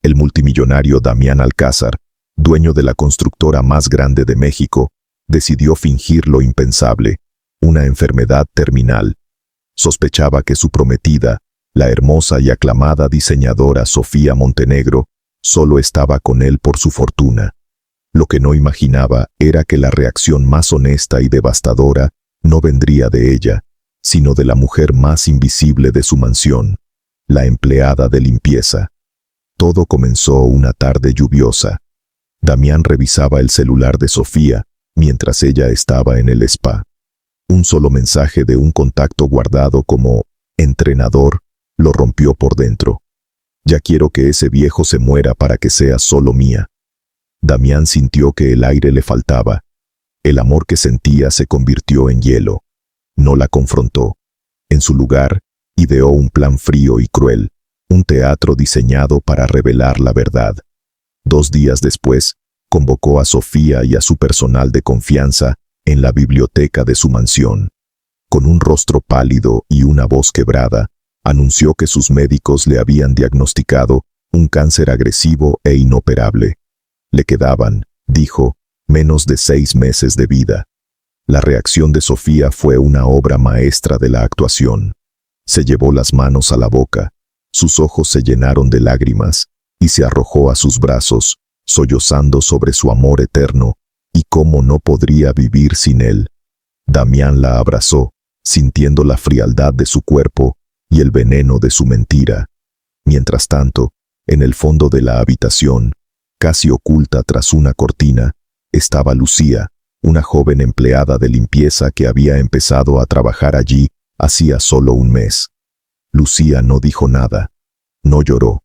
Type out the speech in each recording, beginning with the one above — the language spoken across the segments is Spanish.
el multimillonario Damián Alcázar, dueño de la constructora más grande de México, decidió fingir lo impensable, una enfermedad terminal. Sospechaba que su prometida, la hermosa y aclamada diseñadora Sofía Montenegro, solo estaba con él por su fortuna. Lo que no imaginaba era que la reacción más honesta y devastadora no vendría de ella, sino de la mujer más invisible de su mansión, la empleada de limpieza. Todo comenzó una tarde lluviosa. Damián revisaba el celular de Sofía mientras ella estaba en el spa. Un solo mensaje de un contacto guardado como entrenador lo rompió por dentro. Ya quiero que ese viejo se muera para que sea solo mía. Damián sintió que el aire le faltaba. El amor que sentía se convirtió en hielo. No la confrontó. En su lugar, ideó un plan frío y cruel, un teatro diseñado para revelar la verdad. 2 días después, convocó a Sofía y a su personal de confianza en la biblioteca de su mansión. Con un rostro pálido y una voz quebrada, anunció que sus médicos le habían diagnosticado un cáncer agresivo e inoperable. Le quedaban, dijo, menos de 6 meses de vida. La reacción de Sofía fue una obra maestra de la actuación. Se llevó las manos a la boca, sus ojos se llenaron de lágrimas, y se arrojó a sus brazos, sollozando sobre su amor eterno, y cómo no podría vivir sin él. Damián la abrazó, sintiendo la frialdad de su cuerpo y el veneno de su mentira. Mientras tanto, en el fondo de la habitación, casi oculta tras una cortina, estaba Lucía, una joven empleada de limpieza que había empezado a trabajar allí hacía solo un mes. Lucía no dijo nada, no lloró,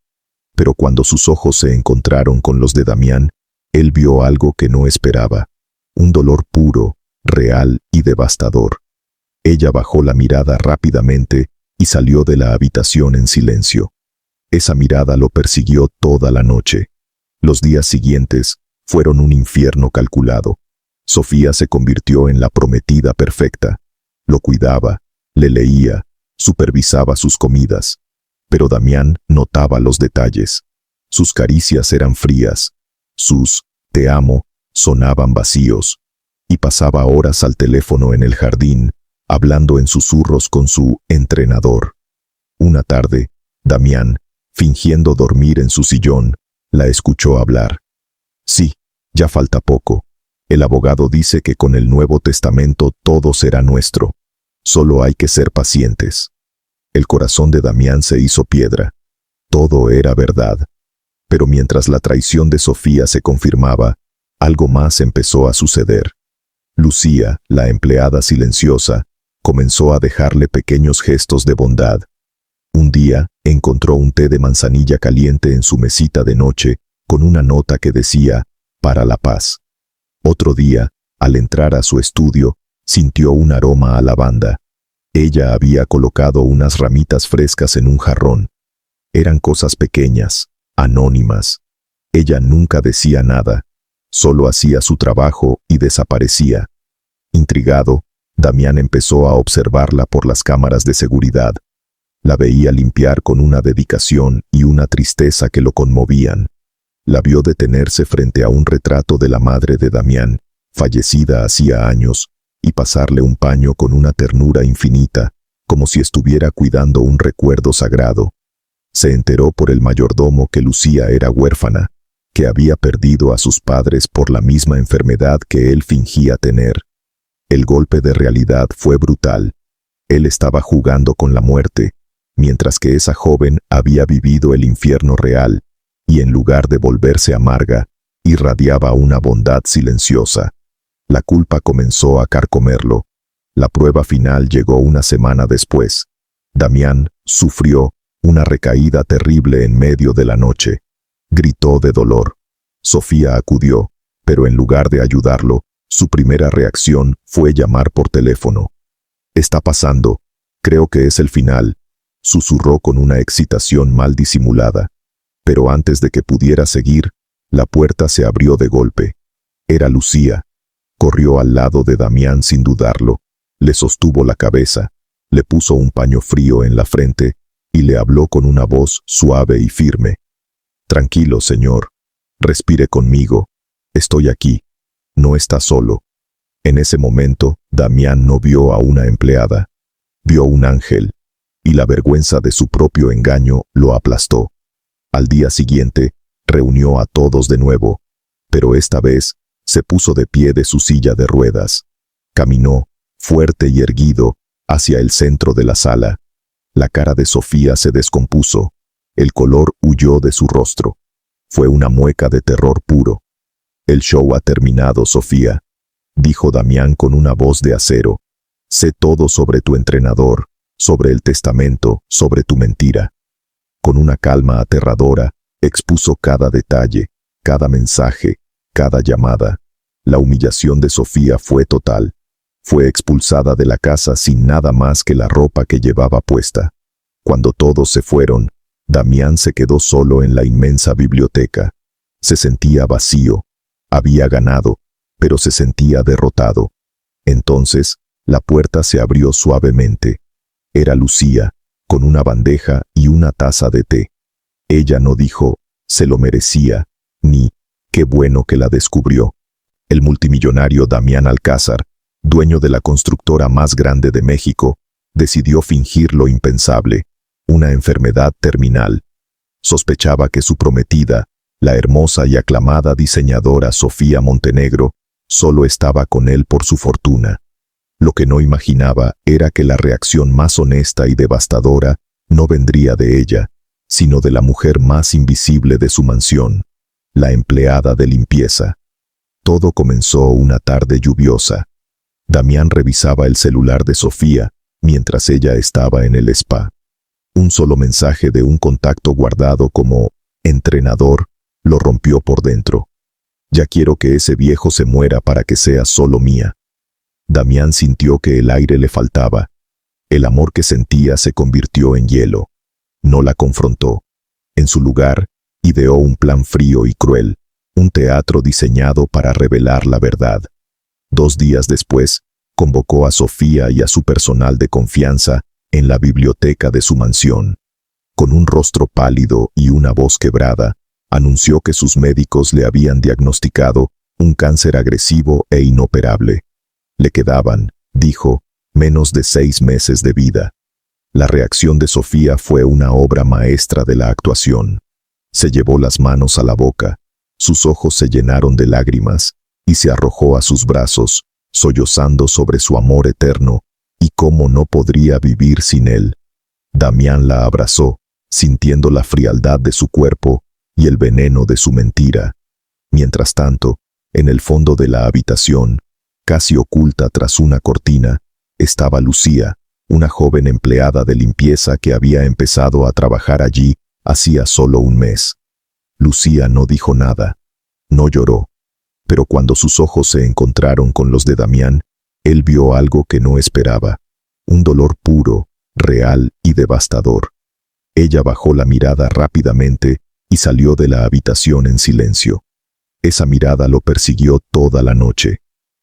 pero cuando sus ojos se encontraron con los de Damián, él vio algo que no esperaba, un dolor puro, real y devastador. Ella bajó la mirada rápidamente y salió de la habitación en silencio. Esa mirada lo persiguió toda la noche. Los días siguientes fueron un infierno calculado. Sofía se convirtió en la prometida perfecta. Lo cuidaba, le leía, supervisaba sus comidas. Pero Damián notaba los detalles. Sus caricias eran frías. Sus «te amo» sonaban vacíos. Y pasaba horas al teléfono en el jardín, hablando en susurros con su entrenador. Una tarde, Damián, fingiendo dormir en su sillón, la escuchó hablar. Sí, ya falta poco. El abogado dice que con el Nuevo Testamento todo será nuestro. Solo hay que ser pacientes. El corazón de Damián se hizo piedra. Todo era verdad. Pero mientras la traición de Sofía se confirmaba, algo más empezó a suceder. Lucía, la empleada silenciosa, comenzó a dejarle pequeños gestos de bondad. Un día, encontró un té de manzanilla caliente en su mesita de noche, con una nota que decía, «Para la paz». Otro día, al entrar a su estudio, sintió un aroma a lavanda. Ella había colocado unas ramitas frescas en un jarrón. Eran cosas pequeñas, anónimas. Ella nunca decía nada, solo hacía su trabajo y desaparecía. Intrigado, Damián empezó a observarla por las cámaras de seguridad. La veía limpiar con una dedicación y una tristeza que lo conmovían. La vio detenerse frente a un retrato de la madre de Damián, fallecida hacía años, y pasarle un paño con una ternura infinita, como si estuviera cuidando un recuerdo sagrado. Se enteró por el mayordomo que Lucía era huérfana, que había perdido a sus padres por la misma enfermedad que él fingía tener. El golpe de realidad fue brutal. Él estaba jugando con la muerte, mientras que esa joven había vivido el infierno real, y en lugar de volverse amarga, irradiaba una bondad silenciosa. La culpa comenzó a carcomerlo. La prueba final llegó una semana después. Damián sufrió una recaída terrible en medio de la noche. Gritó de dolor. Sofía acudió, pero en lugar de ayudarlo, su primera reacción fue llamar por teléfono. «Está pasando. Creo que es el final», susurró con una excitación mal disimulada. Pero antes de que pudiera seguir, la puerta se abrió de golpe. Era Lucía. Corrió al lado de Damián sin dudarlo, le sostuvo la cabeza, le puso un paño frío en la frente y le habló con una voz suave y firme. Tranquilo, señor. Respire conmigo. Estoy aquí. No está solo. En ese momento, Damián no vio a una empleada. Vio un ángel, y la vergüenza de su propio engaño lo aplastó. Al día siguiente, reunió a todos de nuevo, pero esta vez se puso de pie de su silla de ruedas. Caminó, fuerte y erguido, hacia el centro de la sala. La cara de Sofía se descompuso. El color huyó de su rostro. Fue una mueca de terror puro. «El show ha terminado, Sofía», dijo Damián con una voz de acero. «Sé todo sobre tu entrenador, sobre el testamento, sobre tu mentira». Con una calma aterradora, expuso cada detalle, cada mensaje, cada llamada. La humillación de Sofía fue total. Fue expulsada de la casa sin nada más que la ropa que llevaba puesta. Cuando todos se fueron, Damián se quedó solo en la inmensa biblioteca. Se sentía vacío. Había ganado, pero se sentía derrotado. Entonces, la puerta se abrió suavemente. Era Lucía, con una bandeja y una taza de té. Ella no dijo, «se lo merecía», ni, «qué bueno que la descubrió». El multimillonario Damián Alcázar, dueño de la constructora más grande de México, decidió fingir lo impensable, una enfermedad terminal. Sospechaba que su prometida, la hermosa y aclamada diseñadora Sofía Montenegro, solo estaba con él por su fortuna. Lo que no imaginaba era que la reacción más honesta y devastadora no vendría de ella, sino de la mujer más invisible de su mansión, la empleada de limpieza. Todo comenzó una tarde lluviosa. Damián revisaba el celular de Sofía mientras ella estaba en el spa. Un solo mensaje de un contacto guardado como «entrenador» lo rompió por dentro. «Ya quiero que ese viejo se muera para que sea solo mía». Damián sintió que el aire le faltaba. El amor que sentía se convirtió en hielo. No la confrontó. En su lugar, ideó un plan frío y cruel, un teatro diseñado para revelar la verdad. 2 días después, convocó a Sofía y a su personal de confianza en la biblioteca de su mansión. Con un rostro pálido y una voz quebrada, anunció que sus médicos le habían diagnosticado un cáncer agresivo e inoperable. Le quedaban, dijo, menos de 6 meses de vida. La reacción de Sofía fue una obra maestra de la actuación. Se llevó las manos a la boca, sus ojos se llenaron de lágrimas, y se arrojó a sus brazos, sollozando sobre su amor eterno, y cómo no podría vivir sin él. Damián la abrazó, sintiendo la frialdad de su cuerpo y el veneno de su mentira. Mientras tanto, en el fondo de la habitación, casi oculta tras una cortina, estaba Lucía, una joven empleada de limpieza que había empezado a trabajar allí hacía solo un mes. Lucía no dijo nada, no lloró, pero cuando sus ojos se encontraron con los de Damián, él vio algo que no esperaba, un dolor puro, real y devastador. Ella bajó la mirada rápidamente y salió de la habitación en silencio. Esa mirada lo persiguió toda la noche.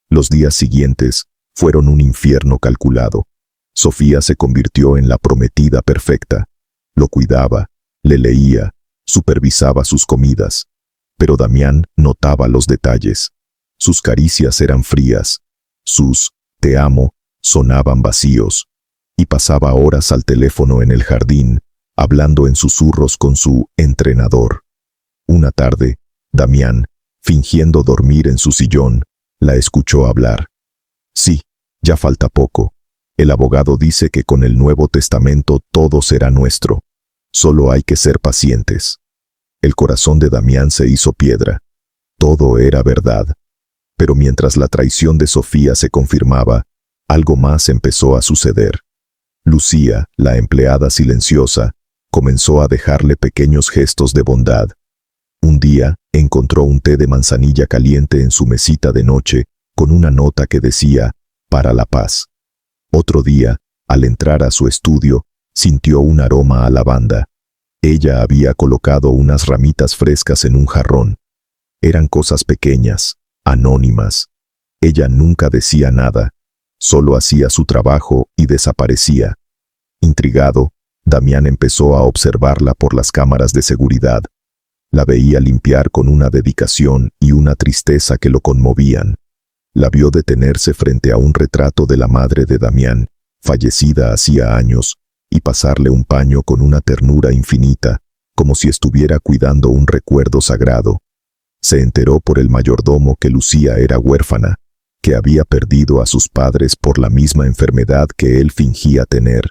Los días siguientes fueron un infierno calculado. Sofía se convirtió en la prometida perfecta. Lo cuidaba, le leía, supervisaba sus comidas. Pero Damián notaba los detalles. Sus caricias eran frías. Sus «te amo» sonaban vacíos. Y pasaba horas al teléfono en el jardín, hablando en susurros con su entrenador. Una tarde, Damián, fingiendo dormir en su sillón, la escuchó hablar. «Sí, ya falta poco. El abogado dice que con el Nuevo Testamento todo será nuestro. Solo hay que ser pacientes». El corazón de Damián se hizo piedra. Todo era verdad. Pero mientras la traición de Sofía se confirmaba, algo más empezó a suceder. Lucía, la empleada silenciosa, comenzó a dejarle pequeños gestos de bondad. Un día, encontró un té de manzanilla caliente en su mesita de noche, con una nota que decía, «Para la paz». Otro día, al entrar a su estudio, sintió un aroma a lavanda. Ella había colocado unas ramitas frescas en un jarrón. Eran cosas pequeñas, anónimas. Ella nunca decía nada, solo hacía su trabajo y desaparecía. Intrigado, Damián empezó a observarla por las cámaras de seguridad. La veía limpiar con una dedicación y una tristeza que lo conmovían. La vio detenerse frente a un retrato de la madre de Damián, fallecida hacía años, y pasarle un paño con una ternura infinita, como si estuviera cuidando un recuerdo sagrado. Se enteró por el mayordomo que Lucía era huérfana, que había perdido a sus padres por la misma enfermedad que él fingía tener.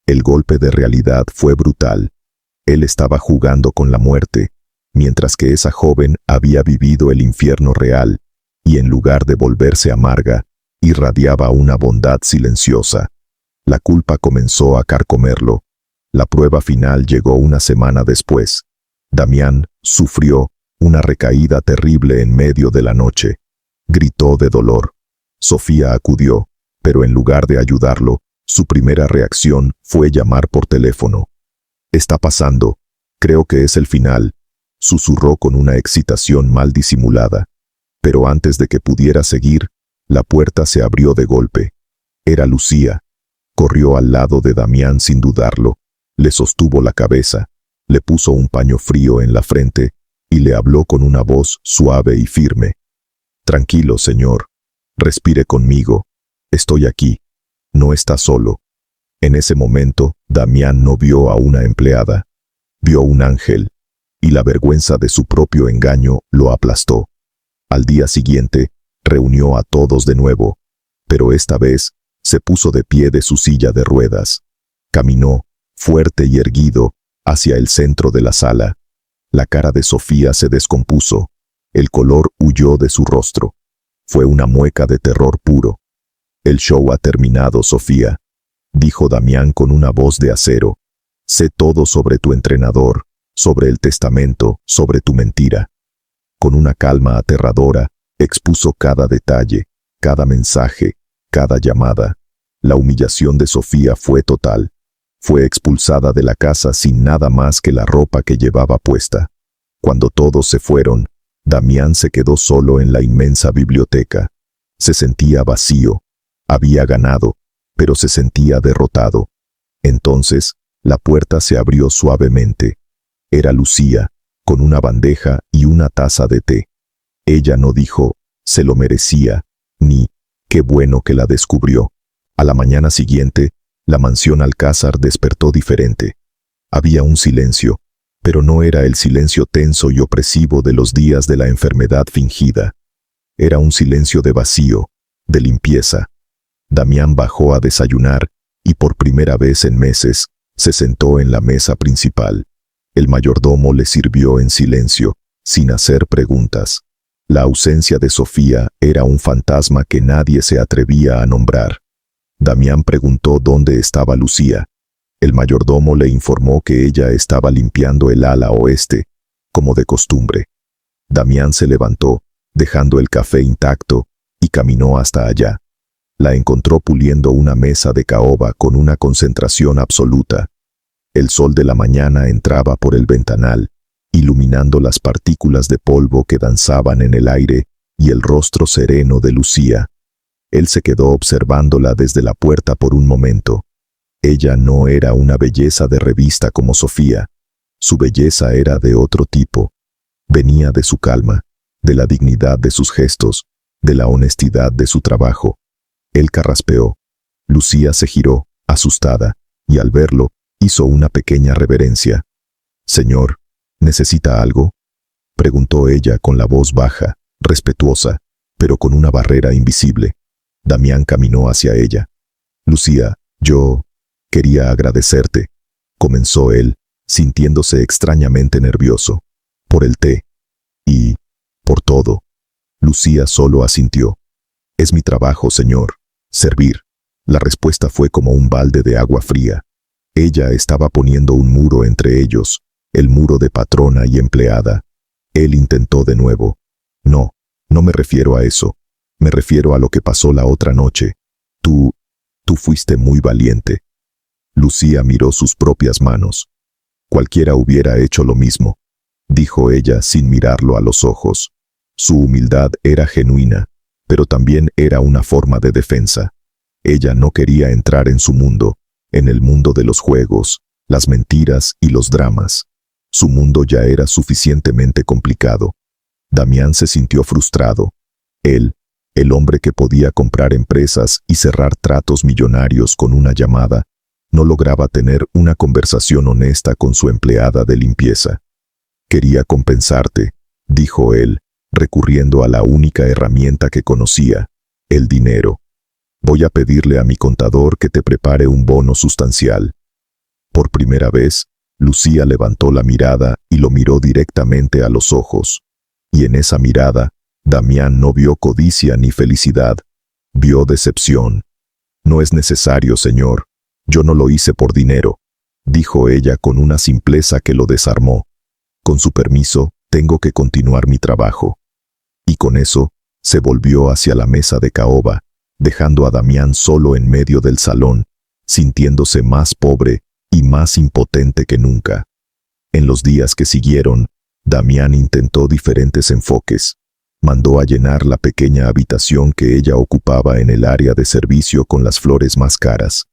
El golpe de realidad fue brutal. Él estaba jugando con la muerte, mientras que esa joven había vivido el infierno real, y en lugar de volverse amarga, irradiaba una bondad silenciosa. La culpa comenzó a carcomerlo. La prueba final llegó una semana después. Damián sufrió una recaída terrible en medio de la noche. Gritó de dolor. Sofía acudió, pero en lugar de ayudarlo, su primera reacción fue llamar por teléfono. «Está pasando. Creo que es el final», susurró con una excitación mal disimulada. Pero antes de que pudiera seguir, la puerta se abrió de golpe. Era Lucía. Corrió al lado de Damián sin dudarlo, le sostuvo la cabeza, le puso un paño frío en la frente y le habló con una voz suave y firme. «Tranquilo, señor. Respire conmigo. Estoy aquí. No está solo». En ese momento, Damián no vio a una empleada. Vio un ángel, y la vergüenza de su propio engaño lo aplastó. Al día siguiente, reunió a todos de nuevo, pero esta vez se puso de pie de su silla de ruedas. Caminó, fuerte y erguido, hacia el centro de la sala. La cara de Sofía se descompuso. El color huyó de su rostro. Fue una mueca de terror puro. «El show ha terminado, Sofía», dijo Damián con una voz de acero. «Sé todo sobre tu entrenador, sobre el testamento, sobre tu mentira». Con una calma aterradora, expuso cada detalle, cada mensaje, cada llamada. La humillación de Sofía fue total. Fue expulsada de la casa sin nada más que la ropa que llevaba puesta. Cuando todos se fueron, Damián se quedó solo en la inmensa biblioteca. Se sentía vacío. Había ganado, pero se sentía derrotado. Entonces, la puerta se abrió suavemente. Era Lucía, con una bandeja y una taza de té. Ella no dijo, «se lo merecía», ni, «qué bueno que la descubrió». A la mañana siguiente, la mansión Alcázar despertó diferente. Había un silencio, pero no era el silencio tenso y opresivo de los días de la enfermedad fingida. Era un silencio de vacío, de limpieza. Damián bajó a desayunar y por primera vez en meses se sentó en la mesa principal. El mayordomo le sirvió en silencio, sin hacer preguntas. La ausencia de Sofía era un fantasma que nadie se atrevía a nombrar. Damián preguntó dónde estaba Lucía. El mayordomo le informó que ella estaba limpiando el ala oeste, como de costumbre. Damián se levantó, dejando el café intacto, y caminó hasta allá. La encontró puliendo una mesa de caoba con una concentración absoluta. El sol de la mañana entraba por el ventanal, iluminando las partículas de polvo que danzaban en el aire y el rostro sereno de Lucía. Él se quedó observándola desde la puerta por un momento. Ella no era una belleza de revista como Sofía. Su belleza era de otro tipo. Venía de su calma, de la dignidad de sus gestos, de la honestidad de su trabajo. Él carraspeó. Lucía se giró, asustada, y al verlo, hizo una pequeña reverencia. «Señor, ¿necesita algo?», preguntó ella con la voz baja, respetuosa, pero con una barrera invisible. Damián caminó hacia ella. «Lucía, yo quería agradecerte», comenzó él, sintiéndose extrañamente nervioso. «Por el té. Y por todo». Lucía solo asintió. «Es mi trabajo, señor. Servir». La respuesta fue como un balde de agua fría. Ella estaba poniendo un muro entre ellos, el muro de patrona y empleada. Él intentó de nuevo. «No, no me refiero a eso. Me refiero a lo que pasó la otra noche. Tú fuiste muy valiente». Lucía miró sus propias manos. «Cualquiera hubiera hecho lo mismo», dijo ella sin mirarlo a los ojos. Su humildad era genuina, pero también era una forma de defensa. Ella no quería entrar en su mundo, en el mundo de los juegos, las mentiras y los dramas. Su mundo ya era suficientemente complicado. Damián se sintió frustrado. Él, el hombre que podía comprar empresas y cerrar tratos millonarios con una llamada, no lograba tener una conversación honesta con su empleada de limpieza. «Quería compensarte», dijo él, recurriendo a la única herramienta que conocía, el dinero. «Voy a pedirle a mi contador que te prepare un bono sustancial». Por primera vez, Lucía levantó la mirada y lo miró directamente a los ojos. Y en esa mirada, Damián no vio codicia ni felicidad, vio decepción. «No es necesario, señor. Yo no lo hice por dinero», dijo ella con una simpleza que lo desarmó. «Con su permiso, tengo que continuar mi trabajo». Y con eso, se volvió hacia la mesa de caoba, dejando a Damián solo en medio del salón, sintiéndose más pobre y más impotente que nunca. En los días que siguieron, Damián intentó diferentes enfoques. Mandó a llenar la pequeña habitación que ella ocupaba en el área de servicio con las flores más caras.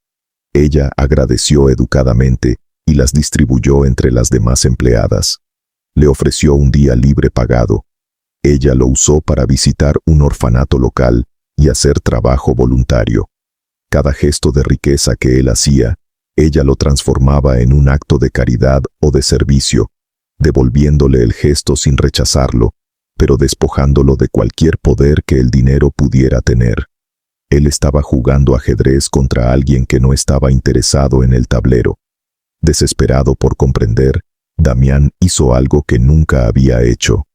Ella agradeció educadamente y las distribuyó entre las demás empleadas. Le ofreció un día libre pagado. Ella lo usó para visitar un orfanato local y hacer trabajo voluntario. Cada gesto de riqueza que él hacía, ella lo transformaba en un acto de caridad o de servicio, devolviéndole el gesto sin rechazarlo, pero despojándolo de cualquier poder que el dinero pudiera tener. Él estaba jugando ajedrez contra alguien que no estaba interesado en el tablero. Desesperado por comprender, Damián hizo algo que nunca había hecho.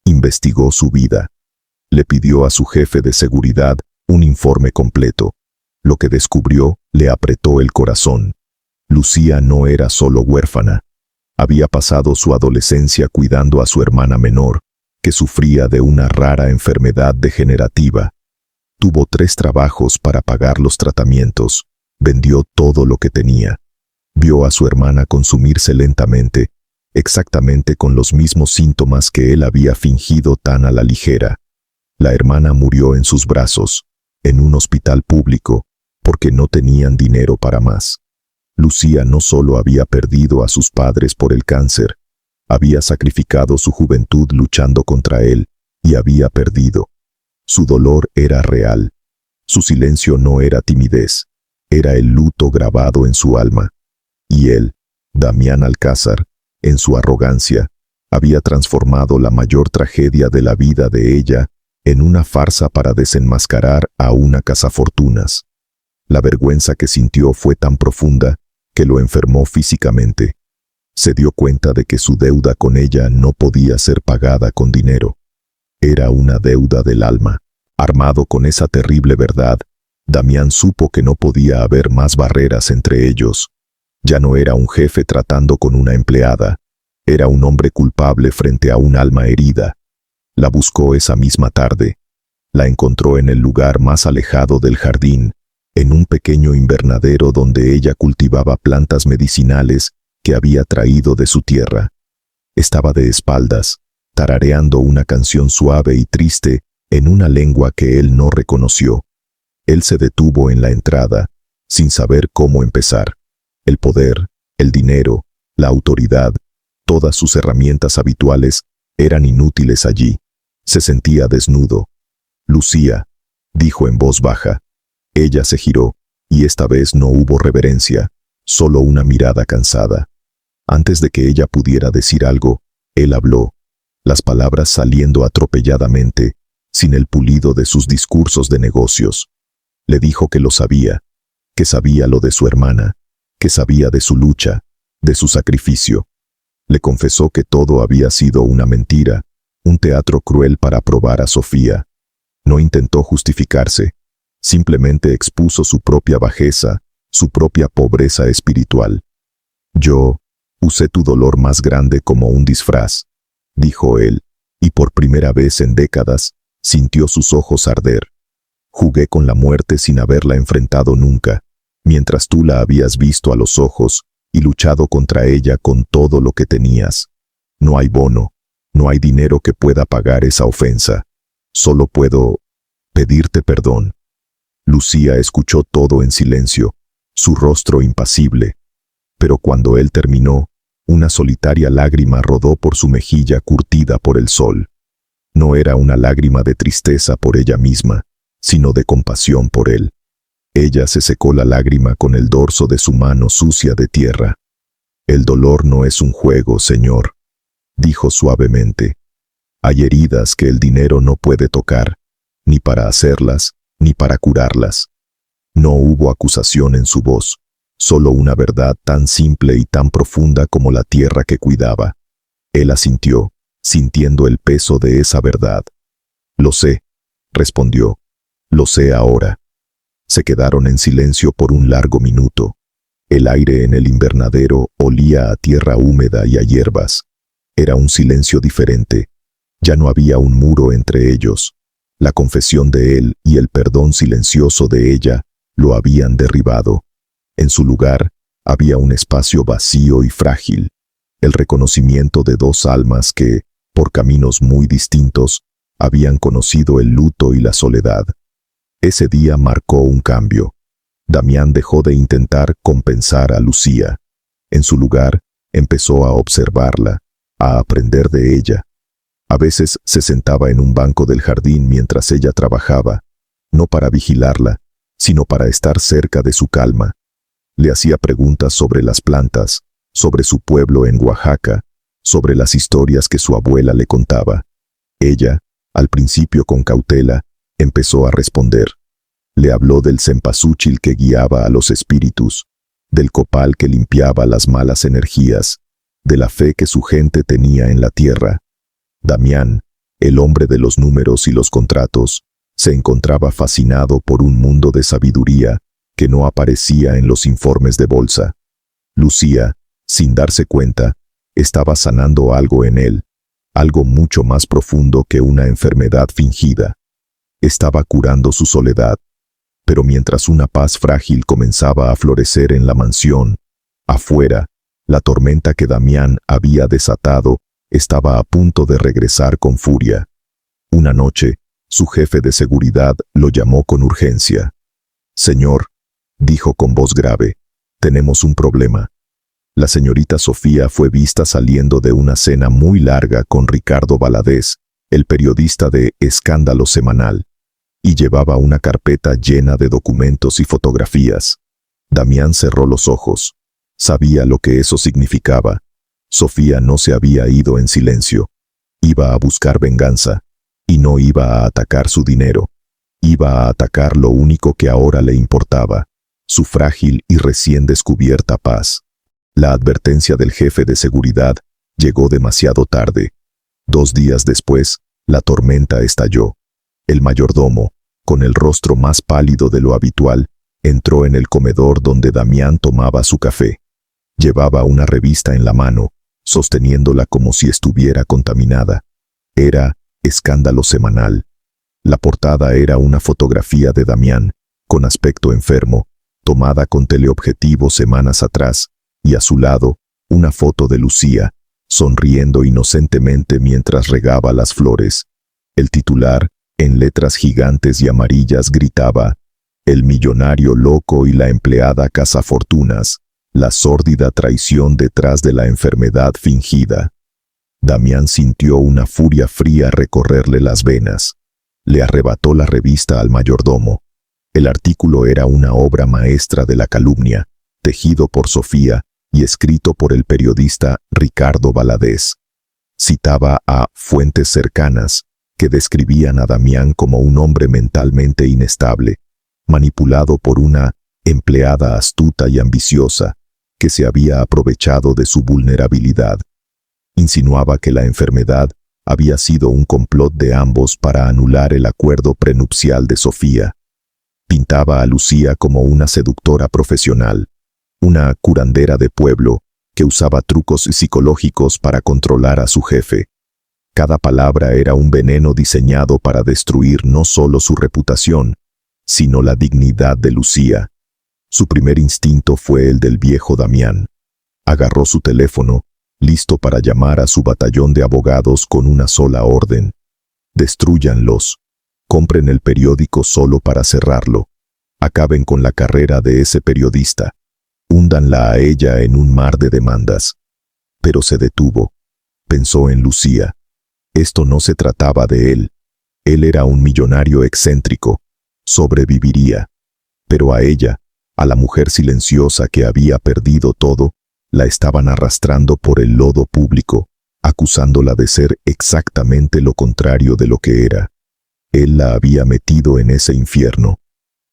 Investigó su vida. Le pidió a su jefe de seguridad un informe completo. Lo que descubrió le apretó el corazón. Lucía no era solo huérfana. Había pasado su adolescencia cuidando a su hermana menor, que sufría de una rara enfermedad degenerativa. Tuvo 3 trabajos para pagar los tratamientos. Vendió todo lo que tenía. Vio a su hermana consumirse lentamente, exactamente con los mismos síntomas que él había fingido tan a la ligera. La hermana murió en sus brazos, en un hospital público, porque no tenían dinero para más. Lucía no solo había perdido a sus padres por el cáncer, había sacrificado su juventud luchando contra él, y había perdido. Su dolor era real. Su silencio no era timidez, era el luto grabado en su alma. Y él, Damián Alcázar, en su arrogancia, había transformado la mayor tragedia de la vida de ella en una farsa para desenmascarar a una cazafortunas. La vergüenza que sintió fue tan profunda que lo enfermó físicamente. Se dio cuenta de que su deuda con ella no podía ser pagada con dinero. Era una deuda del alma. Armado con esa terrible verdad, Damián supo que no podía haber más barreras entre ellos. Ya no era un jefe tratando con una empleada. Era un hombre culpable frente a un alma herida. La buscó esa misma tarde. La encontró en el lugar más alejado del jardín, en un pequeño invernadero donde ella cultivaba plantas medicinales que había traído de su tierra. Estaba de espaldas, tarareando una canción suave y triste en una lengua que él no reconoció. Él se detuvo en la entrada, sin saber cómo empezar. El poder, el dinero, la autoridad, todas sus herramientas habituales eran inútiles allí. Se sentía desnudo. «Lucía», dijo en voz baja. Ella se giró, y esta vez no hubo reverencia, solo una mirada cansada. Antes de que ella pudiera decir algo, él habló, las palabras saliendo atropelladamente, sin el pulido de sus discursos de negocios. Le dijo que lo sabía, que sabía lo de su hermana, que sabía de su lucha, de su sacrificio. Le confesó que todo había sido una mentira, un teatro cruel para probar a Sofía. No intentó justificarse, simplemente expuso su propia bajeza, su propia pobreza espiritual. «Yo usé tu dolor más grande como un disfraz», dijo él, y por primera vez en décadas sintió sus ojos arder. «Jugué con la muerte sin haberla enfrentado nunca, mientras tú la habías visto a los ojos y luchado contra ella con todo lo que tenías. No hay bono, no hay dinero que pueda pagar esa ofensa. Solo puedo pedirte perdón». Lucía escuchó todo en silencio, su rostro impasible. Pero cuando él terminó, Una solitaria lágrima rodó por su mejilla curtida por el sol. No era una lágrima de tristeza por ella misma, sino de compasión por él. Ella se secó la lágrima con el dorso de su mano sucia de tierra. «El dolor no es un juego, señor», dijo suavemente. «Hay heridas que el dinero no puede tocar, ni para hacerlas, ni para curarlas». No hubo acusación en su voz, solo una verdad tan simple y tan profunda como la tierra que cuidaba. Él asintió, sintiendo el peso de esa verdad. «Lo sé», respondió. «Lo sé ahora». Se quedaron en silencio por un largo minuto. El aire en el invernadero olía a tierra húmeda y a hierbas. Era un silencio diferente. Ya no había un muro entre ellos. La confesión de él y el perdón silencioso de ella lo habían derribado. En su lugar había un espacio vacío y frágil, el reconocimiento de dos almas que, por caminos muy distintos, habían conocido el luto y la soledad. Ese día marcó un cambio. Damián dejó de intentar compensar a Lucía. En su lugar, empezó a observarla, a aprender de ella. A veces se sentaba en un banco del jardín mientras ella trabajaba, no para vigilarla, sino para estar cerca de su calma. Le hacía preguntas sobre las plantas, sobre su pueblo en Oaxaca, sobre las historias que su abuela le contaba. Ella, al principio con cautela, empezó a responder. Le habló del cempasúchil que guiaba a los espíritus, del copal que limpiaba las malas energías, de la fe que su gente tenía en la tierra. Damián, el hombre de los números y los contratos, se encontraba fascinado por un mundo de sabiduría que no aparecía en los informes de bolsa. Lucía, sin darse cuenta, estaba sanando algo en él, algo mucho más profundo que una enfermedad fingida. Estaba curando su soledad. Pero mientras una paz frágil comenzaba a florecer en la mansión, afuera, la tormenta que Damián había desatado estaba a punto de regresar con furia. Una noche, su jefe de seguridad lo llamó con urgencia. «Señor», dijo con voz grave, «tenemos un problema». La señorita Sofía fue vista saliendo de una cena muy larga con Ricardo Valadez, el periodista de Escándalo Semanal, y llevaba una carpeta llena de documentos y fotografías. Damián cerró los ojos. Sabía lo que eso significaba. Sofía no se había ido en silencio. Iba a buscar venganza, y no iba a atacar su dinero. Iba a atacar lo único que ahora le importaba, su frágil y recién descubierta paz. La advertencia del jefe de seguridad llegó demasiado tarde. 2 días después, la tormenta estalló. El mayordomo, con el rostro más pálido de lo habitual, entró en el comedor donde Damián tomaba su café. Llevaba una revista en la mano, sosteniéndola como si estuviera contaminada. Era Escándalo Semanal. La portada era una fotografía de Damián, con aspecto enfermo, tomada con teleobjetivo semanas atrás, y a su lado, una foto de Lucía, sonriendo inocentemente mientras regaba las flores. El titular, en letras gigantes y amarillas, gritaba: «El millonario loco y la empleada cazafortunas, la sórdida traición detrás de la enfermedad fingida». Damián sintió una furia fría recorrerle las venas. Le arrebató la revista al mayordomo. El artículo era una obra maestra de la calumnia, tejido por Sofía y escrito por el periodista Ricardo Valadez. Citaba a fuentes cercanas, que describían a Damián como un hombre mentalmente inestable, manipulado por una empleada astuta y ambiciosa, que se había aprovechado de su vulnerabilidad. Insinuaba que la enfermedad había sido un complot de ambos para anular el acuerdo prenupcial de Sofía. Pintaba a Lucía como una seductora profesional, una curandera de pueblo que usaba trucos psicológicos para controlar a su jefe. Cada palabra era un veneno diseñado para destruir no solo su reputación, sino la dignidad de Lucía. Su primer instinto fue el del viejo Damián. Agarró su teléfono, listo para llamar a su batallón de abogados con una sola orden: «Destrúyanlos. Compren el periódico solo para cerrarlo. Acaben con la carrera de ese periodista. Húndanla a ella en un mar de demandas». Pero se detuvo. Pensó en Lucía. Esto no se trataba de él. Él era un millonario excéntrico. Sobreviviría. Pero a ella, a la mujer silenciosa que había perdido todo, la estaban arrastrando por el lodo público, acusándola de ser exactamente lo contrario de lo que era. Él la había metido en ese infierno.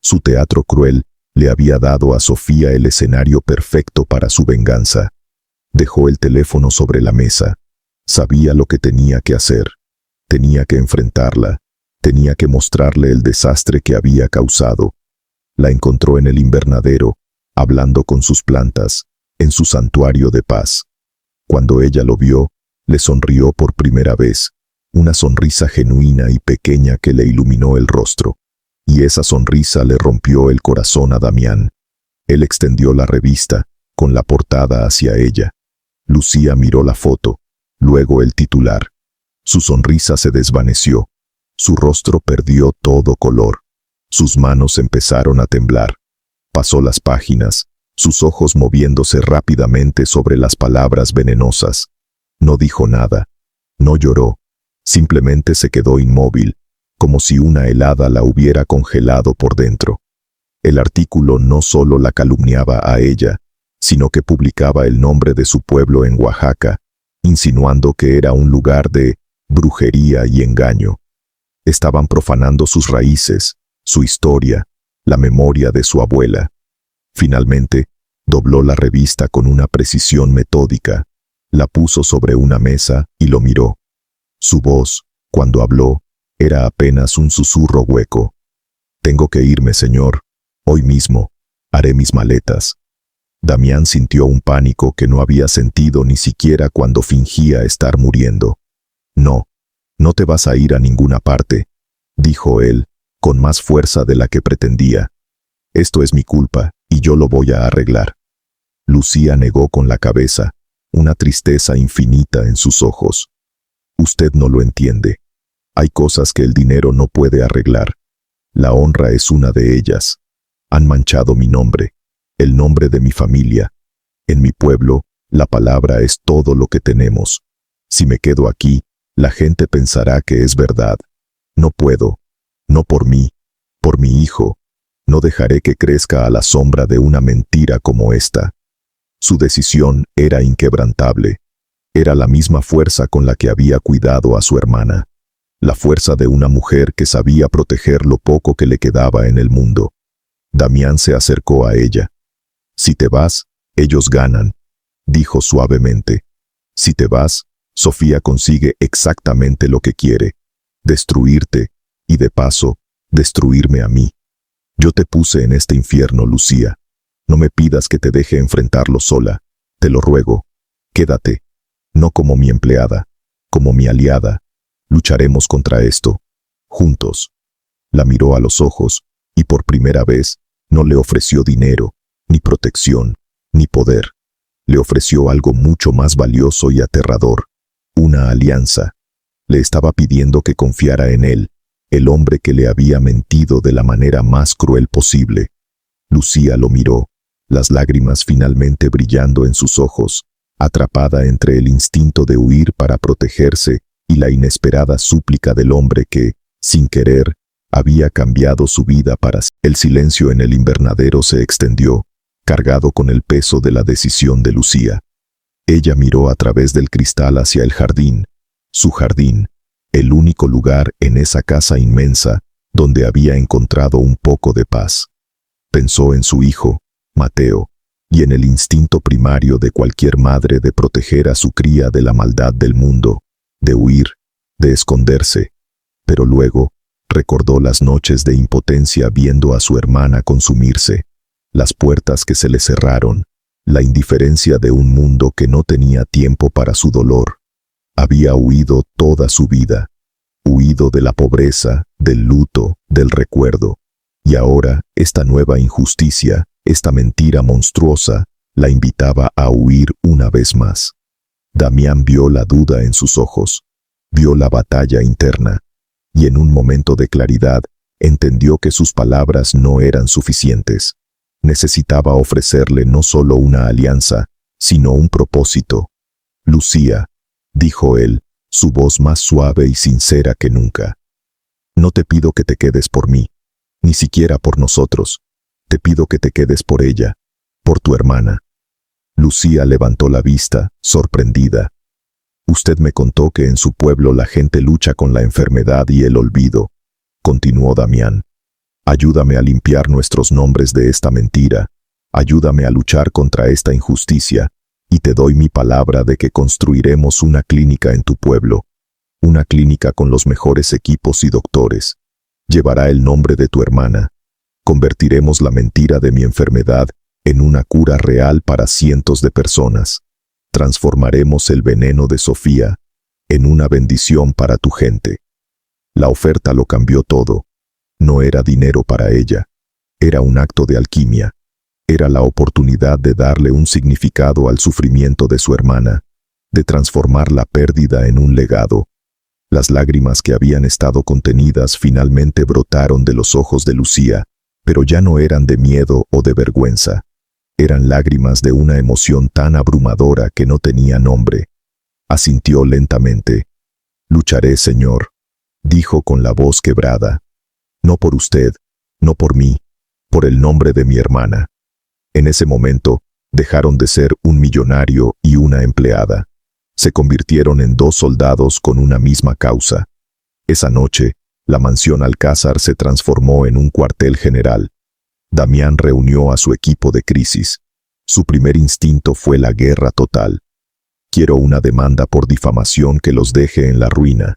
Su teatro cruel le había dado a Sofía el escenario perfecto para su venganza. Dejó el teléfono sobre la mesa. Sabía lo que tenía que hacer. Tenía que enfrentarla. Tenía que mostrarle el desastre que había causado. La encontró en el invernadero, hablando con sus plantas, en su santuario de paz. Cuando ella lo vio, le sonrió por primera vez, una sonrisa genuina y pequeña que le iluminó el rostro. Y esa sonrisa le rompió el corazón a Damián. Él extendió la revista, con la portada hacia ella. Lucía miró la foto, luego el titular. Su sonrisa se desvaneció. Su rostro perdió todo color. Sus manos empezaron a temblar. Pasó las páginas, sus ojos moviéndose rápidamente sobre las palabras venenosas. No dijo nada. No lloró. Simplemente se quedó inmóvil, como si una helada la hubiera congelado por dentro. El artículo no solo la calumniaba a ella, sino que publicaba el nombre de su pueblo en Oaxaca, insinuando que era un lugar de brujería y engaño. Estaban profanando sus raíces, su historia, la memoria de su abuela. Finalmente, dobló la revista con una precisión metódica, la puso sobre una mesa y lo miró. Su voz, cuando habló, era apenas un susurro hueco. «Tengo que irme, señor. Hoy mismo. Haré mis maletas». Damián sintió un pánico que no había sentido ni siquiera cuando fingía estar muriendo. «No, no te vas a ir a ninguna parte», dijo él, con más fuerza de la que pretendía. «Esto es mi culpa, y yo lo voy a arreglar». Lucía negó con la cabeza, una tristeza infinita en sus ojos. «Usted no lo entiende. Hay cosas que el dinero no puede arreglar. La honra es una de ellas. Han manchado mi nombre, el nombre de mi familia. En mi pueblo, la palabra es todo lo que tenemos. Si me quedo aquí, la gente pensará que es verdad. No puedo. No por mí, por mi hijo. No dejaré que crezca a la sombra de una mentira como esta». Su decisión era inquebrantable. Era la misma fuerza con la que había cuidado a su hermana. La fuerza de una mujer que sabía proteger lo poco que le quedaba en el mundo. Damián se acercó a ella. «Si te vas, ellos ganan», dijo suavemente. «Si te vas, Sofía consigue exactamente lo que quiere. Destruirte, y de paso, destruirme a mí. Yo te puse en este infierno, Lucía. No me pidas que te deje enfrentarlo sola. Te lo ruego. Quédate. No como mi empleada, como mi aliada. Lucharemos contra esto. Juntos». La miró a los ojos, y por primera vez, no le ofreció dinero, ni protección, ni poder. Le ofreció algo mucho más valioso y aterrador. Una alianza. Le estaba pidiendo que confiara en él, el hombre que le había mentido de la manera más cruel posible. Lucía lo miró, las lágrimas finalmente brillando en sus ojos, atrapada entre el instinto de huir para protegerse y la inesperada súplica del hombre que, sin querer, había cambiado su vida para siempre. El silencio en el invernadero se extendió, cargado con el peso de la decisión de Lucía. Ella miró a través del cristal hacia el jardín, su jardín, el único lugar en esa casa inmensa donde había encontrado un poco de paz. Pensó en su hijo, Mateo, y en el instinto primario de cualquier madre de proteger a su cría de la maldad del mundo, de huir, de esconderse. Pero luego, recordó las noches de impotencia viendo a su hermana consumirse, las puertas que se le cerraron, la indiferencia de un mundo que no tenía tiempo para su dolor. Había huido toda su vida, huido de la pobreza, del luto, del recuerdo. Y ahora, esta nueva injusticia, esta mentira monstruosa, la invitaba a huir una vez más. Damián vio la duda en sus ojos, vio la batalla interna, y en un momento de claridad, entendió que sus palabras no eran suficientes. Necesitaba ofrecerle no solo una alianza, sino un propósito. Lucía, dijo él, su voz más suave y sincera que nunca. No te pido que te quedes por mí, ni siquiera por nosotros. Te pido que te quedes por ella, por tu hermana. Lucía levantó la vista, sorprendida. Usted me contó que en su pueblo la gente lucha con la enfermedad y el olvido, continuó Damián. Ayúdame a limpiar nuestros nombres de esta mentira. Ayúdame a luchar contra esta injusticia, y te doy mi palabra de que construiremos una clínica en tu pueblo. Una clínica con los mejores equipos y doctores. Llevará el nombre de tu hermana. Convertiremos la mentira de mi enfermedad en una cura real para cientos de personas. Transformaremos el veneno de Sofía en una bendición para tu gente. La oferta lo cambió todo. No era dinero para ella. Era un acto de alquimia. Era la oportunidad de darle un significado al sufrimiento de su hermana, de transformar la pérdida en un legado. Las lágrimas que habían estado contenidas finalmente brotaron de los ojos de Lucía, pero ya no eran de miedo o de vergüenza. Eran lágrimas de una emoción tan abrumadora que no tenía nombre. Asintió lentamente. «Lucharé, Señor», dijo con la voz quebrada. «No por usted, no por mí, por el nombre de mi hermana». En ese momento, dejaron de ser un millonario y una empleada. Se convirtieron en dos soldados con una misma causa. Esa noche, la mansión Alcázar se transformó en un cuartel general. Damián reunió a su equipo de crisis. Su primer instinto fue la guerra total. Quiero una demanda por difamación que los deje en la ruina.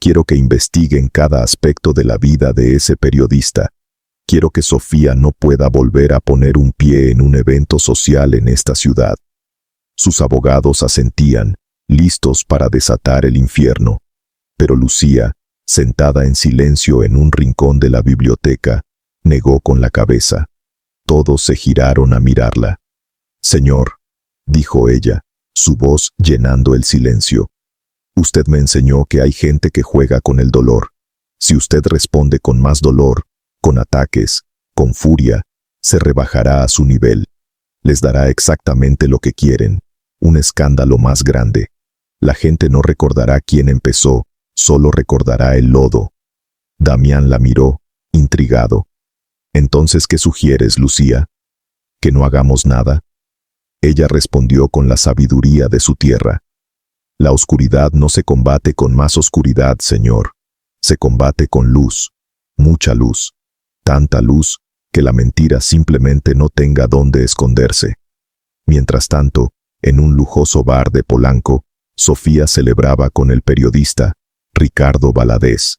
Quiero que investiguen cada aspecto de la vida de ese periodista. Quiero que Sofía no pueda volver a poner un pie en un evento social en esta ciudad. Sus abogados asentían, listos para desatar el infierno. Pero Lucía, sentada en silencio en un rincón de la biblioteca, negó con la cabeza. Todos se giraron a mirarla. «Señor», dijo ella, su voz llenando el silencio. «Usted me enseñó que hay gente que juega con el dolor. Si usted responde con más dolor, con ataques, con furia, se rebajará a su nivel. Les dará exactamente lo que quieren, un escándalo más grande. La gente no recordará quién empezó, solo recordará el lodo». Damián la miró, intrigado. «Entonces, ¿qué sugieres, Lucía? ¿Que no hagamos nada?» Ella respondió con la sabiduría de su tierra. «La oscuridad no se combate con más oscuridad, Señor. Se combate con luz, mucha luz. Tanta luz que la mentira simplemente no tenga dónde esconderse». Mientras tanto, en un lujoso bar de Polanco, Sofía celebraba con el periodista Ricardo Valadez.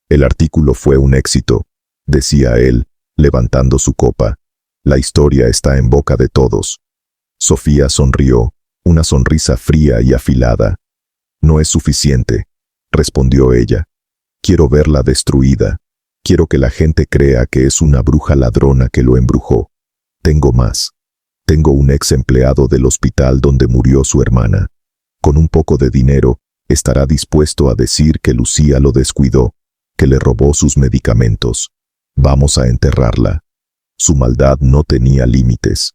«El artículo fue un éxito», decía él, levantando su copa. «La historia está en boca de todos». Sofía sonrió, una sonrisa fría y afilada. «No es suficiente», respondió ella. «Quiero verla destruida. Quiero que la gente crea que es una bruja ladrona que lo embrujó. Tengo más. Tengo un ex empleado del hospital donde murió su hermana. Con un poco de dinero, estará dispuesto a decir que Lucía lo descuidó, que le robó sus medicamentos. Vamos a enterrarla». Su maldad no tenía límites.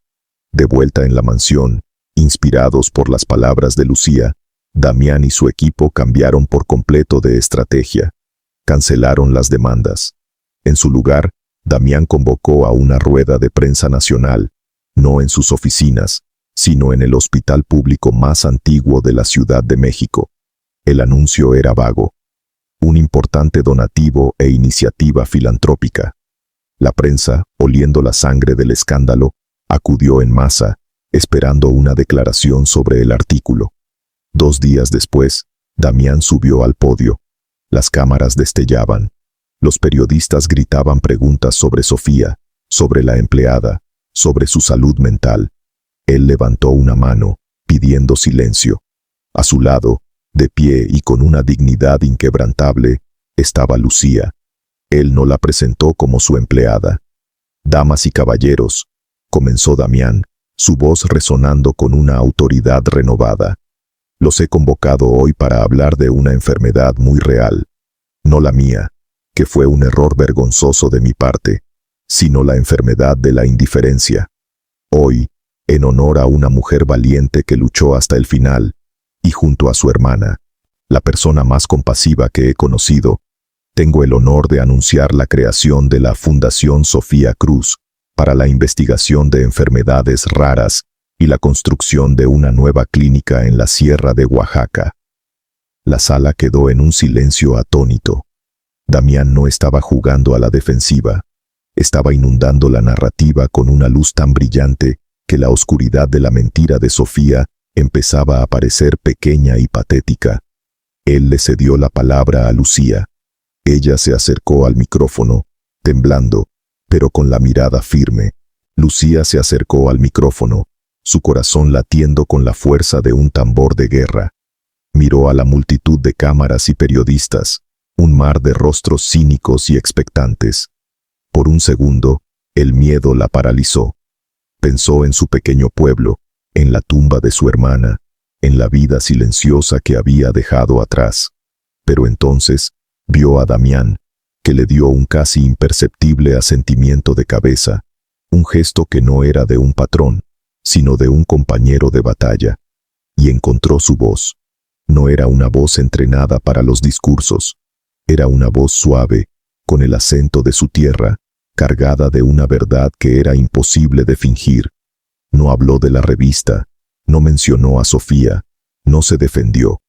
De vuelta en la mansión, inspirados por las palabras de Lucía, Damián y su equipo cambiaron por completo de estrategia. Cancelaron las demandas. En su lugar, Damián convocó a una rueda de prensa nacional, no en sus oficinas, sino en el hospital público más antiguo de la Ciudad de México. El anuncio era vago. Un importante donativo e iniciativa filantrópica. La prensa, oliendo la sangre del escándalo, acudió en masa, esperando una declaración sobre el artículo. 2 días después, Damián subió al podio. Las cámaras destellaban. Los periodistas gritaban preguntas sobre Sofía, sobre la empleada, sobre su salud mental. Él levantó una mano, pidiendo silencio. A su lado, de pie y con una dignidad inquebrantable, estaba Lucía. Él no la presentó como su empleada. «Damas y caballeros», comenzó Damián, su voz resonando con una autoridad renovada. «Los he convocado hoy para hablar de una enfermedad muy real. No la mía, que fue un error vergonzoso de mi parte, sino la enfermedad de la indiferencia. Hoy, en honor a una mujer valiente que luchó hasta el final, y junto a su hermana, la persona más compasiva que he conocido, tengo el honor de anunciar la creación de la Fundación Sofía Cruz para la investigación de enfermedades raras y la construcción de una nueva clínica en la Sierra de Oaxaca. La sala quedó en un silencio atónito. Damián no estaba jugando a la defensiva, estaba inundando la narrativa con una luz tan brillante que la oscuridad de la mentira de Sofía empezaba a parecer pequeña y patética. Él le cedió la palabra a Lucía. Ella se acercó al micrófono, temblando, pero con la mirada firme. Lucía se acercó al micrófono, su corazón latiendo con la fuerza de un tambor de guerra. Miró a la multitud de cámaras y periodistas, un mar de rostros cínicos y expectantes. Por un segundo, el miedo la paralizó. Pensó en su pequeño pueblo, en la tumba de su hermana, en la vida silenciosa que había dejado atrás. Pero entonces, vio a Damián, que le dio un casi imperceptible asentimiento de cabeza, un gesto que no era de un patrón, sino de un compañero de batalla. Y encontró su voz. No era una voz entrenada para los discursos. Era una voz suave, con el acento de su tierra, cargada de una verdad que era imposible de fingir. No habló de la revista, no mencionó a Sofía, no se defendió.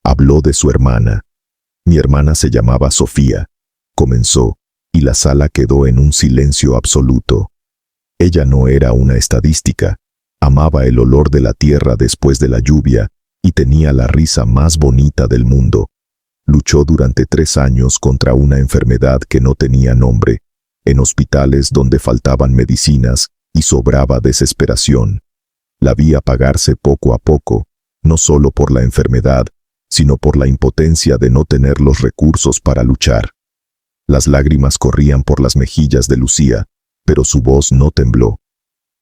Habló de su hermana. Mi hermana se llamaba Sofía, comenzó, y la sala quedó en un silencio absoluto. Ella no era una estadística, amaba el olor de la tierra después de la lluvia y tenía la risa más bonita del mundo. Luchó durante 3 años contra una enfermedad que no tenía nombre, en hospitales donde faltaban medicinas y sobraba desesperación. La vi apagarse poco a poco, no solo por la enfermedad, sino por la impotencia de no tener los recursos para luchar. Las lágrimas corrían por las mejillas de Lucía, pero su voz no tembló.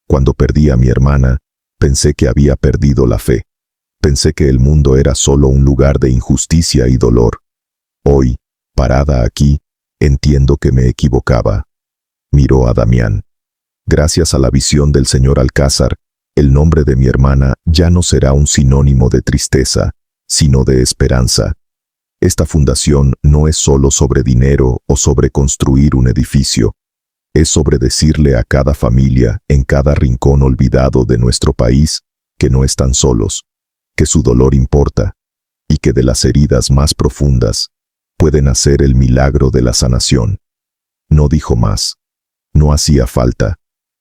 Cuando perdí a mi hermana, pensé que había perdido la fe. Pensé que el mundo era solo un lugar de injusticia y dolor. Hoy, parada aquí, entiendo que me equivocaba. Miró a Damián. Gracias a la visión del señor Alcázar, el nombre de mi hermana ya no será un sinónimo de tristeza, sino de esperanza. Esta fundación no es solo sobre dinero o sobre construir un edificio. Es sobre decirle a cada familia en cada rincón olvidado de nuestro país que no están solos, que su dolor importa, y que de las heridas más profundas puede nacer el milagro de la sanación. No dijo más. No hacía falta.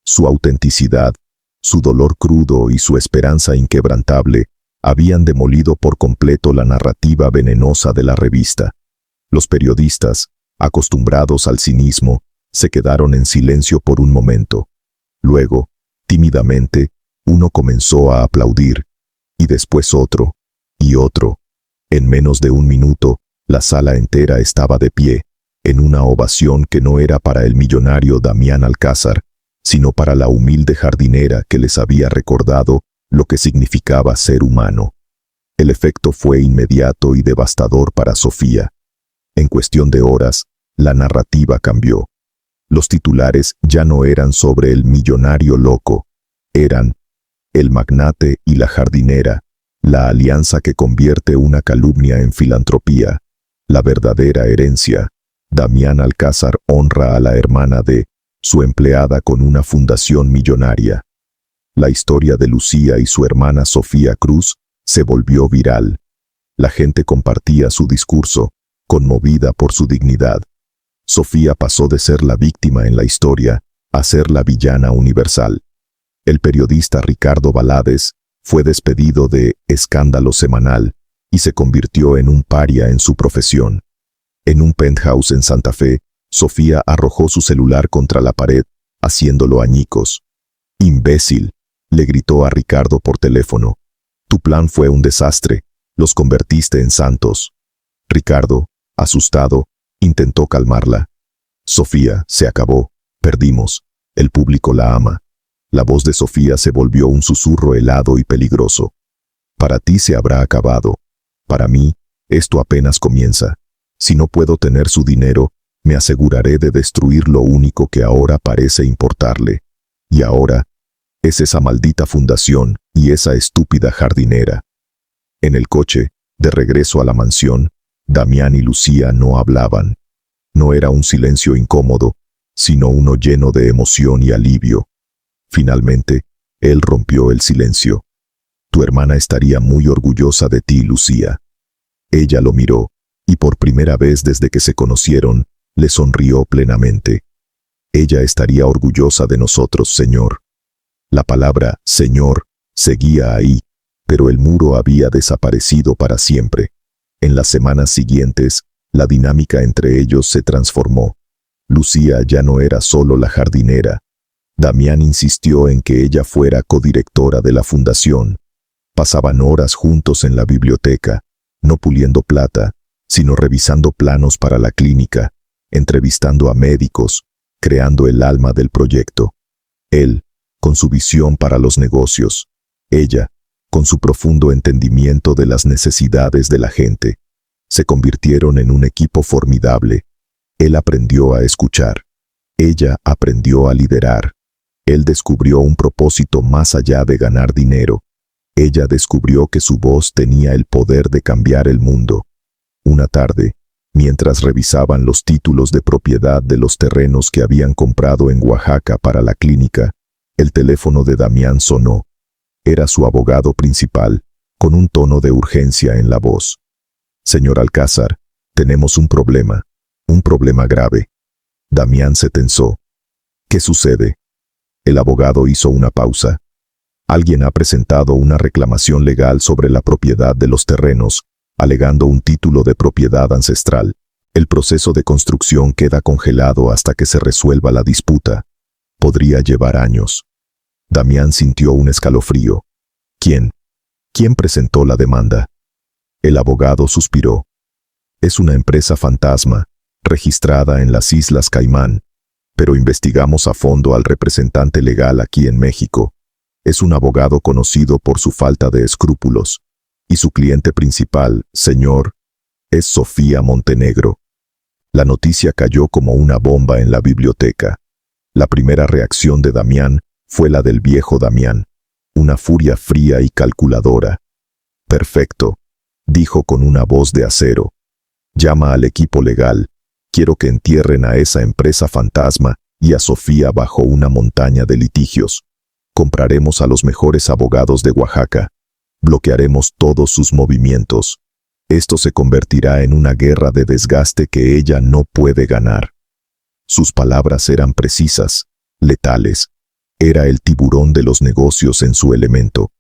Su autenticidad, su dolor crudo y su esperanza inquebrantable habían demolido por completo la narrativa venenosa de la revista. Los periodistas, acostumbrados al cinismo, se quedaron en silencio por un momento. Luego, tímidamente, uno comenzó a aplaudir, y después otro, y otro. En menos de un minuto, la sala entera estaba de pie, en una ovación que no era para el millonario Damián Alcázar, sino para la humilde jardinera que les había recordado lo que significaba ser humano. El efecto fue inmediato y devastador para Sofía. En cuestión de horas, la narrativa cambió. Los titulares ya no eran sobre el millonario loco, eran el magnate y la jardinera, la alianza que convierte una calumnia en filantropía, la verdadera herencia. Damián Alcázar honra a la hermana de su empleada con una fundación millonaria. La historia de Lucía y su hermana Sofía Cruz se volvió viral. La gente compartía su discurso, conmovida por su dignidad. Sofía pasó de ser la víctima en la historia a ser la villana universal. El periodista Ricardo Valadez fue despedido de Escándalo Semanal y se convirtió en un paria en su profesión. En un penthouse en Santa Fe, Sofía arrojó su celular contra la pared, haciéndolo añicos. «Imbécil», le gritó a Ricardo por teléfono. «Tu plan fue un desastre, los convertiste en santos». Ricardo, asustado, intentó calmarla. «Sofía, se acabó, perdimos, el público la ama». La voz de Sofía se volvió un susurro helado y peligroso. «Para ti se habrá acabado. Para mí, esto apenas comienza. Si no puedo tener su dinero, me aseguraré de destruir lo único que ahora parece importarle. Y ahora, es esa maldita fundación y esa estúpida jardinera». En el coche, de regreso a la mansión, Damián y Lucía no hablaban. No era un silencio incómodo, sino uno lleno de emoción y alivio. Finalmente, él rompió el silencio. Tu hermana estaría muy orgullosa de ti, Lucía. Ella lo miró, y por primera vez desde que se conocieron, le sonrió plenamente. Ella estaría orgullosa de nosotros, señor. La palabra «señor» seguía ahí, pero el muro había desaparecido para siempre. En las semanas siguientes, la dinámica entre ellos se transformó. Lucía ya no era solo la jardinera. Damián insistió en que ella fuera codirectora de la fundación. Pasaban horas juntos en la biblioteca, no puliendo plata, sino revisando planos para la clínica, entrevistando a médicos, creando el alma del proyecto. Él, con su visión para los negocios. Ella, con su profundo entendimiento de las necesidades de la gente. Se convirtieron en un equipo formidable. Él aprendió a escuchar. Ella aprendió a liderar. Él descubrió un propósito más allá de ganar dinero. Ella descubrió que su voz tenía el poder de cambiar el mundo. Una tarde, mientras revisaban los títulos de propiedad de los terrenos que habían comprado en Oaxaca para la clínica, el teléfono de Damián sonó. Era su abogado principal, con un tono de urgencia en la voz. Señor Alcázar, tenemos un problema grave. Damián se tensó. ¿Qué sucede? El abogado hizo una pausa. Alguien ha presentado una reclamación legal sobre la propiedad de los terrenos, alegando un título de propiedad ancestral. El proceso de construcción queda congelado hasta que se resuelva la disputa. Podría llevar años. Damián sintió un escalofrío. ¿Quién? ¿Quién presentó la demanda? El abogado suspiró. Es una empresa fantasma, registrada en las Islas Caimán, pero investigamos a fondo al representante legal aquí en México. Es un abogado conocido por su falta de escrúpulos. Y su cliente principal, señor, es Sofía Montenegro. La noticia cayó como una bomba en la biblioteca. La primera reacción de Damián fue la del viejo Damián, una furia fría y calculadora. Perfecto, dijo con una voz de acero. Llama al equipo legal. Quiero que entierren a esa empresa fantasma y a Sofía bajo una montaña de litigios. Compraremos a los mejores abogados de Oaxaca. Bloquearemos todos sus movimientos. Esto se convertirá en una guerra de desgaste que ella no puede ganar. Sus palabras eran precisas, letales. Era el tiburón de los negocios en su elemento.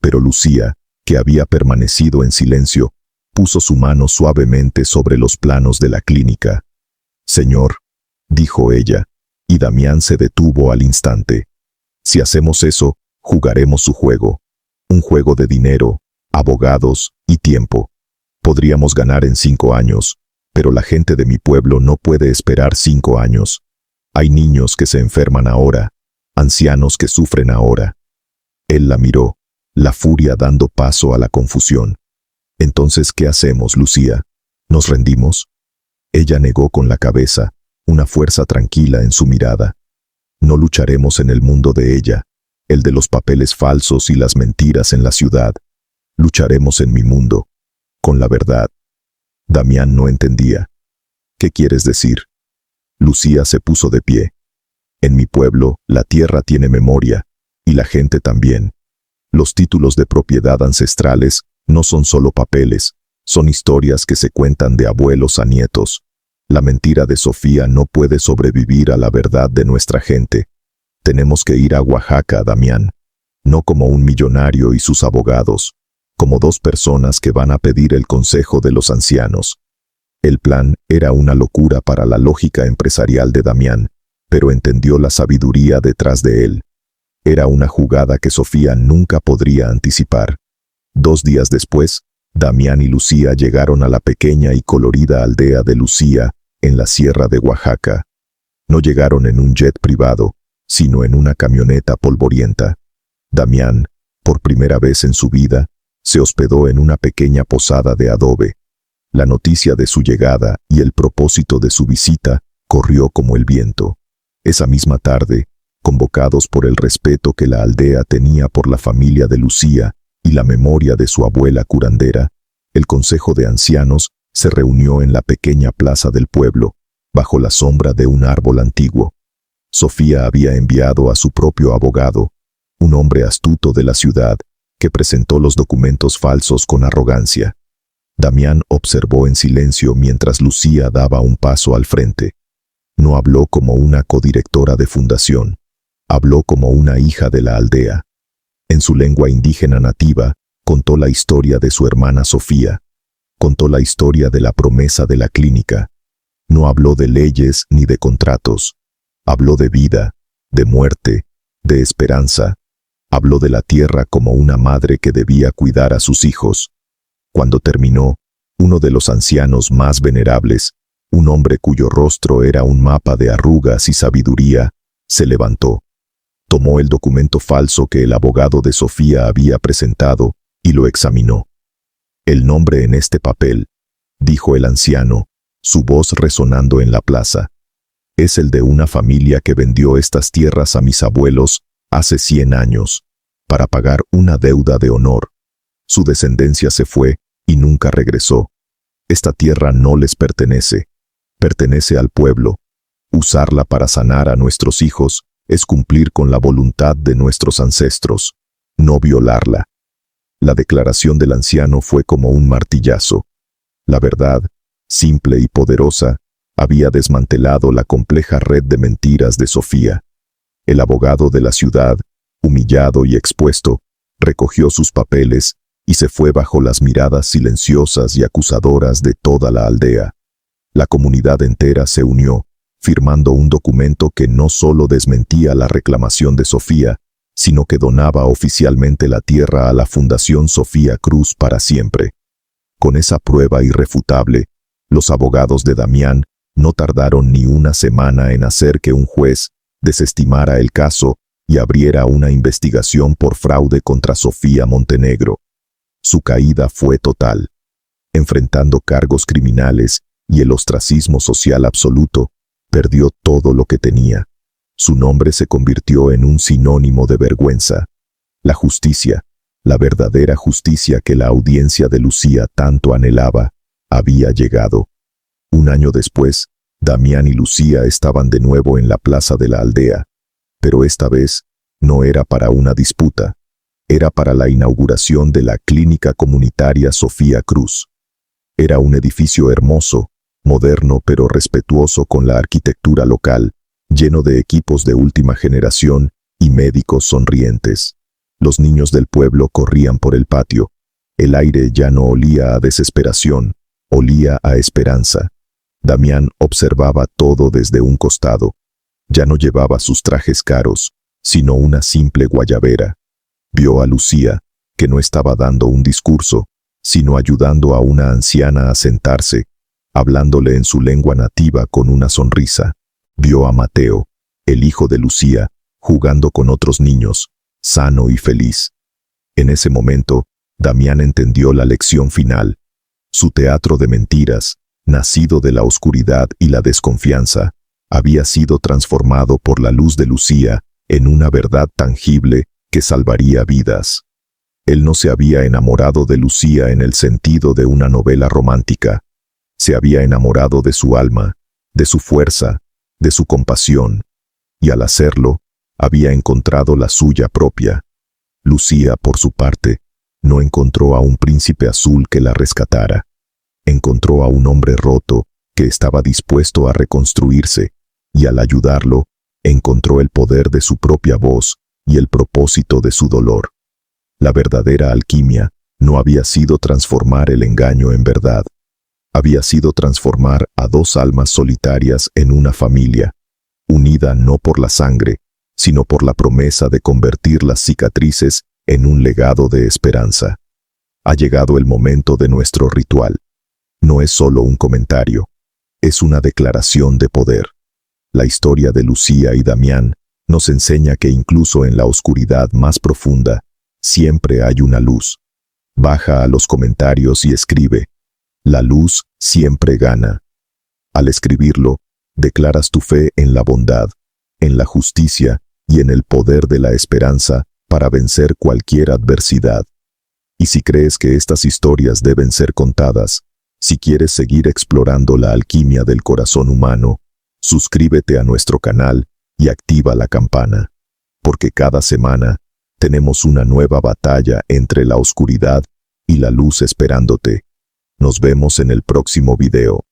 Pero Lucía, que había permanecido en silencio, puso su mano suavemente sobre los planos de la clínica. Señor, dijo ella, y Damián se detuvo al instante. Si hacemos eso, jugaremos su juego. Un juego de dinero, abogados y tiempo. Podríamos ganar en 5 años, pero la gente de mi pueblo no puede esperar 5 años. Hay niños que se enferman ahora, ancianos que sufren ahora. Él la miró, la furia dando paso a la confusión. Entonces, ¿qué hacemos, Lucía? ¿Nos rendimos? Ella negó con la cabeza, una fuerza tranquila en su mirada. No lucharemos en el mundo de ella, el de los papeles falsos y las mentiras en la ciudad. Lucharemos en mi mundo, con la verdad. Damián no entendía. ¿Qué quieres decir? Lucía se puso de pie. En mi pueblo, la tierra tiene memoria, y la gente también. Los títulos de propiedad ancestrales no son solo papeles, son historias que se cuentan de abuelos a nietos. La mentira de Sofía no puede sobrevivir a la verdad de nuestra gente. Tenemos que ir a Oaxaca, Damián. No como un millonario y sus abogados, como 2 personas que van a pedir el consejo de los ancianos. El plan era una locura para la lógica empresarial de Damián, pero entendió la sabiduría detrás de él. Era una jugada que Sofía nunca podría anticipar. 2 días después, Damián y Lucía llegaron a la pequeña y colorida aldea de Lucía, en la sierra de Oaxaca. No llegaron en un jet privado, sino en una camioneta polvorienta. Damián, por primera vez en su vida, se hospedó en una pequeña posada de adobe. La noticia de su llegada y el propósito de su visita corrió como el viento. Esa misma tarde, convocados por el respeto que la aldea tenía por la familia de Lucía, y la memoria de su abuela curandera, el consejo de ancianos se reunió en la pequeña plaza del pueblo, bajo la sombra de un árbol antiguo. Sofía había enviado a su propio abogado, un hombre astuto de la ciudad, que presentó los documentos falsos con arrogancia. Damián observó en silencio mientras Lucía daba un paso al frente. No habló como una codirectora de fundación, habló como una hija de la aldea. En su lengua indígena nativa, contó la historia de su hermana Sofía, contó la historia de la promesa de la clínica. No habló de leyes ni de contratos, habló de vida, de muerte, de esperanza. Habló de la tierra como una madre que debía cuidar a sus hijos. Cuando terminó, uno de los ancianos más venerables, un hombre cuyo rostro era un mapa de arrugas y sabiduría, se levantó. Tomó el documento falso que el abogado de Sofía había presentado y lo examinó. «El nombre en este papel», dijo el anciano, su voz resonando en la plaza, «es el de una familia que vendió estas tierras a mis abuelos hace 100 años, para pagar una deuda de honor. Su descendencia se fue y nunca regresó. Esta tierra no les pertenece, pertenece al pueblo. Usarla para sanar a nuestros hijos es cumplir con la voluntad de nuestros ancestros, no violarla». La declaración del anciano fue como un martillazo. La verdad, simple y poderosa, había desmantelado la compleja red de mentiras de Sofía. El abogado de la ciudad, humillado y expuesto, recogió sus papeles y se fue bajo las miradas silenciosas y acusadoras de toda la aldea. La comunidad entera se unió, firmando un documento que no solo desmentía la reclamación de Sofía, sino que donaba oficialmente la tierra a la Fundación Sofía Cruz para siempre. Con esa prueba irrefutable, los abogados de Damián no tardaron ni una semana en hacer que un juez desestimara el caso y abriera una investigación por fraude contra Sofía Montenegro. Su caída fue total. Enfrentando cargos criminales y el ostracismo social absoluto, perdió todo lo que tenía. Su nombre se convirtió en un sinónimo de vergüenza. La justicia, la verdadera justicia que la audiencia de Lucía tanto anhelaba, había llegado. Un año después, Damián y Lucía estaban de nuevo en la plaza de la aldea, pero esta vez no era para una disputa, era para la inauguración de la Clínica Comunitaria Sofía Cruz. Era un edificio hermoso, moderno pero respetuoso con la arquitectura local, lleno de equipos de última generación y médicos sonrientes. Los niños del pueblo corrían por el patio. El aire ya no olía a desesperación, olía a esperanza. Damián observaba todo desde un costado. Ya no llevaba sus trajes caros, sino una simple guayabera. Vio a Lucía, que no estaba dando un discurso, sino ayudando a una anciana a sentarse, hablándole en su lengua nativa con una sonrisa. Vio a Mateo, el hijo de Lucía, jugando con otros niños, sano y feliz. En ese momento, Damián entendió la lección final. Su teatro de mentiras, nacido de la oscuridad y la desconfianza, había sido transformado por la luz de Lucía en una verdad tangible que salvaría vidas. Él no se había enamorado de Lucía en el sentido de una novela romántica. Se había enamorado de su alma, de su fuerza, de su compasión, y al hacerlo, había encontrado la suya propia. Lucía, por su parte, no encontró a un príncipe azul que la rescatara. Encontró a un hombre roto que estaba dispuesto a reconstruirse, y al ayudarlo, encontró el poder de su propia voz y el propósito de su dolor. La verdadera alquimia no había sido transformar el engaño en verdad. Había sido transformar a dos almas solitarias en una familia, unida no por la sangre, sino por la promesa de convertir las cicatrices en un legado de esperanza. Ha llegado el momento de nuestro ritual. No es solo un comentario, es una declaración de poder. La historia de Lucía y Damián nos enseña que incluso en la oscuridad más profunda, siempre hay una luz. Baja a los comentarios y escribe: la luz siempre gana. Al escribirlo, declaras tu fe en la bondad, en la justicia y en el poder de la esperanza para vencer cualquier adversidad. Y si crees que estas historias deben ser contadas, si quieres seguir explorando la alquimia del corazón humano, suscríbete a nuestro canal y activa la campana, porque cada semana tenemos una nueva batalla entre la oscuridad y la luz esperándote. Nos vemos en el próximo video.